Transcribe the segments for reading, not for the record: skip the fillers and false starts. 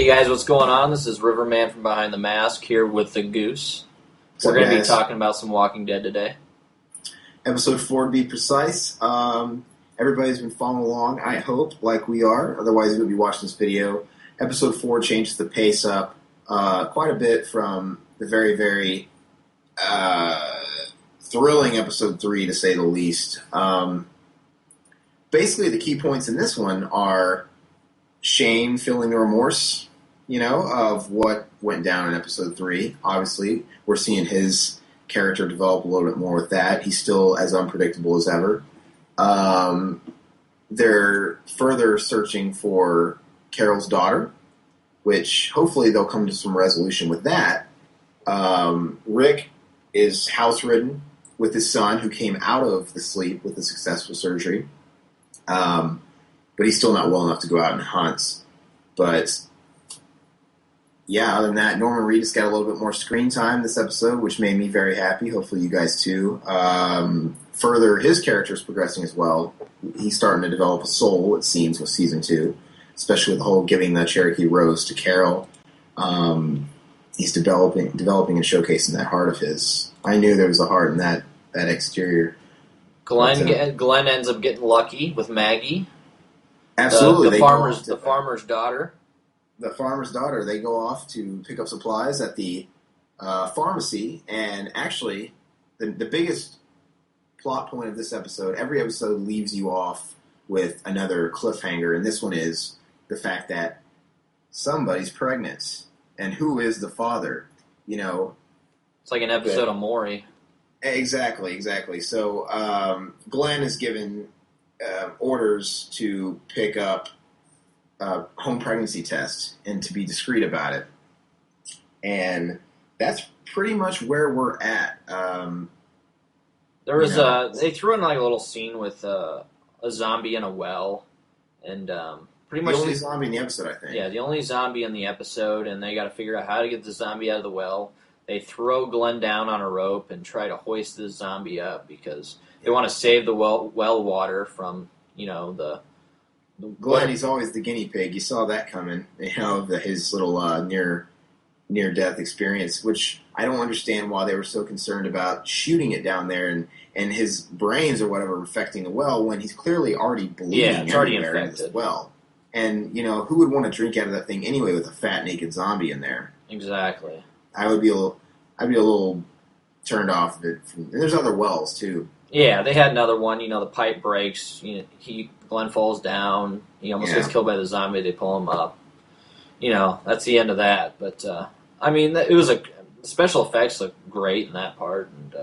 guys, what's going on? This is Riverman from Behind the Mask here with the Goose. We're going to be talking about some Walking Dead today. Episode 4 to be precise. Everybody's been following along, I hope, like we are. Otherwise, we would be watching this video. Episode 4 changes the pace up quite a bit from the very, very thrilling Episode 3, to say the least. Basically, the key points in this one are Shane feeling the remorse, of what went down in Episode 3. Obviously, we're seeing his character develop a little bit more with that. He's still as unpredictable as ever. They're further searching for Carol's daughter, which hopefully they'll come to some resolution with that. Rick is house-ridden with his son, who came out of the sleep with a successful surgery. But he's still not well enough to go out and hunt. But yeah, other than that, Norman Reedus got a little bit more screen time this episode, which made me very happy. Hopefully you guys too. Further, his character is progressing as well. He's starting to develop a soul, it seems, with Season 2, especially with the whole giving the Cherokee Rose to Carol. He's developing and showcasing that heart of his. I knew there was a heart in that exterior. Glenn ends up getting lucky with Maggie. Absolutely. The farmer's daughter. The farmer's daughter. They go off to pick up supplies at the pharmacy, and actually, the biggest plot point of this episode, every episode leaves you off with another cliffhanger, and this one is the fact that somebody's pregnant. And who is the father? It's like an episode of Maury. Exactly. So Glenn is given orders to pick up a home pregnancy test and to be discreet about it. And that's pretty much where we're at. There was they threw in like a little scene with a zombie in a well, and pretty much the only zombie in the episode, I think. Yeah, the only zombie in the episode, and they got to figure out how to get the zombie out of the well. They throw Glenn down on a rope and try to hoist the zombie up because they want to save the well water from, the Glenn, he's always the guinea pig. You saw that coming, his little near-death experience, which I don't understand why they were so concerned about shooting it down there and his brains or whatever affecting the well when he's clearly already bleeding it's already everywhere infected. in this well. And, who would want to drink out of that thing anyway with a fat, naked zombie in there? Exactly. I'd be a little turned off of it. And there's other wells, too. Yeah, they had another one. The pipe breaks. Glenn falls down. He almost gets killed by the zombie. They pull him up. That's the end of that. But, it was special effects look great in that part. And,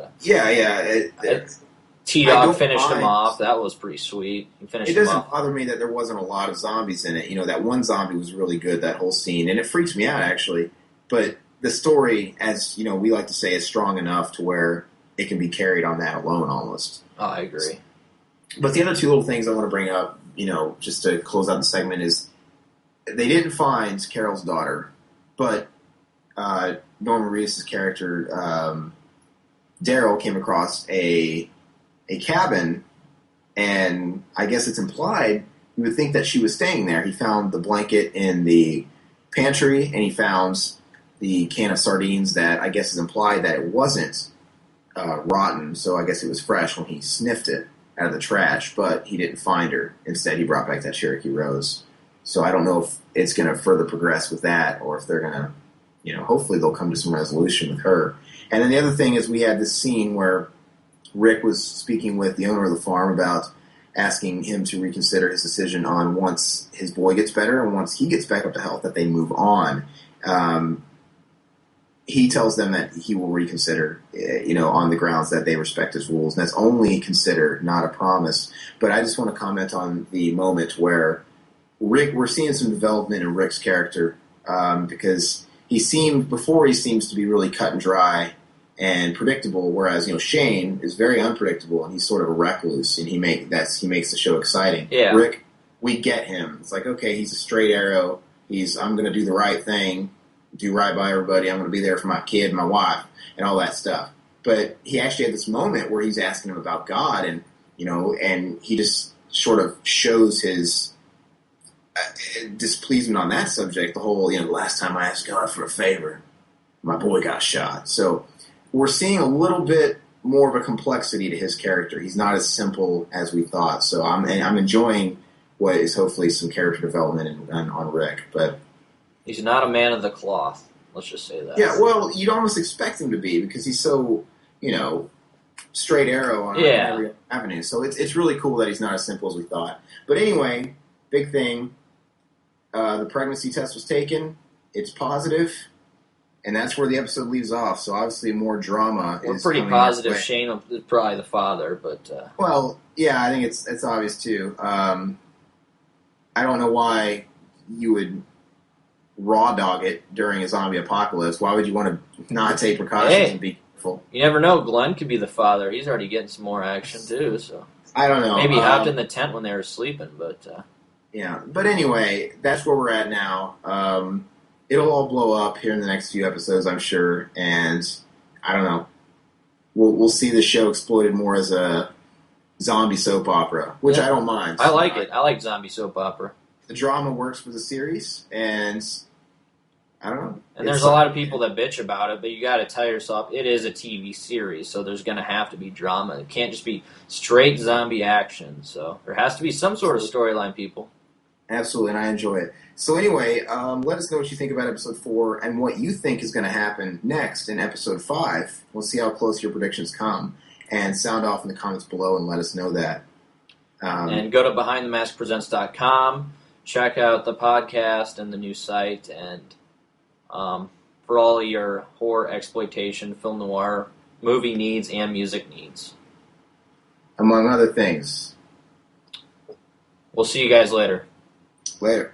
T-Dog finished him off. That was pretty sweet. It doesn't bother me that there wasn't a lot of zombies in it. That one zombie was really good, that whole scene. And it freaks me out, actually. But the story, as we like to say, is strong enough to where it can be carried on that alone, almost. Oh, I agree. But the other two little things I want to bring up, just to close out the segment, is they didn't find Carol's daughter, but Norman Reedus' character, Daryl, came across a cabin, and I guess it's implied you would think that she was staying there. He found the blanket in the pantry, and he found the can of sardines that I guess is implied that it wasn't rotten, so I guess it was fresh when he sniffed it out of the trash, but he didn't find her. Instead, he brought back that Cherokee Rose. So I don't know if it's going to further progress with that, or if they're going to, hopefully they'll come to some resolution with her. And then the other thing is we had this scene where Rick was speaking with the owner of the farm about asking him to reconsider his decision on once his boy gets better and once he gets back up to health that they move on. He tells them that he will reconsider, on the grounds that they respect his rules. And that's only considered, not a promise. But I just want to comment on the moment where we're seeing some development in Rick's character, because he seems to be really cut and dry and predictable, whereas Shane is very unpredictable and he's sort of a recluse, and he makes the show exciting. Yeah. Rick, we get him. It's like, okay, he's a straight arrow. I'm going to do the right thing, do right by everybody. I'm going to be there for my kid, my wife, and all that stuff. But he actually had this moment where he's asking him about God, and and he just sort of shows his displeasement on that subject. The whole, the last time I asked God for a favor, my boy got shot. So we're seeing a little bit more of a complexity to his character. He's not as simple as we thought. So I'm enjoying what is hopefully some character development on Rick. But he's not a man of the cloth. Let's just say that. Yeah, well, you'd almost expect him to be because he's so, straight arrow on every avenue. So it's really cool that he's not as simple as we thought. But anyway, big thing, the pregnancy test was taken. It's positive, and that's where the episode leaves off. So obviously more drama. We're pretty positive Shane is probably the father, but... Well, yeah, I think it's obvious too. I don't know why you would raw dog it during a zombie apocalypse. Why would you want to not take precautions and be careful? You never know. Glenn could be the father. He's already getting some more action too. So I don't know. Maybe he hopped in the tent when they were sleeping, but yeah. But anyway, that's where we're at now. It'll all blow up here in the next few episodes, I'm sure, and I don't know. We'll see the show exploited more as a zombie soap opera, which I don't mind. I like it. I like zombie soap opera. The drama works for the series, and I don't know. And there's a lot of people that bitch about it, but you got to tell yourself it is a TV series, so there's going to have to be drama. It can't just be straight zombie action. So there has to be some sort of storyline, people. Absolutely, and I enjoy it. So anyway, let us know what you think about Episode 4 and what you think is going to happen next in Episode 5. We'll see how close your predictions come. And sound off in the comments below and let us know that. And go to BehindTheMaskPresents.com. Check out the podcast and the new site, and for all your horror, exploitation, film noir, movie needs, and music needs. Among other things. We'll see you guys later. Later.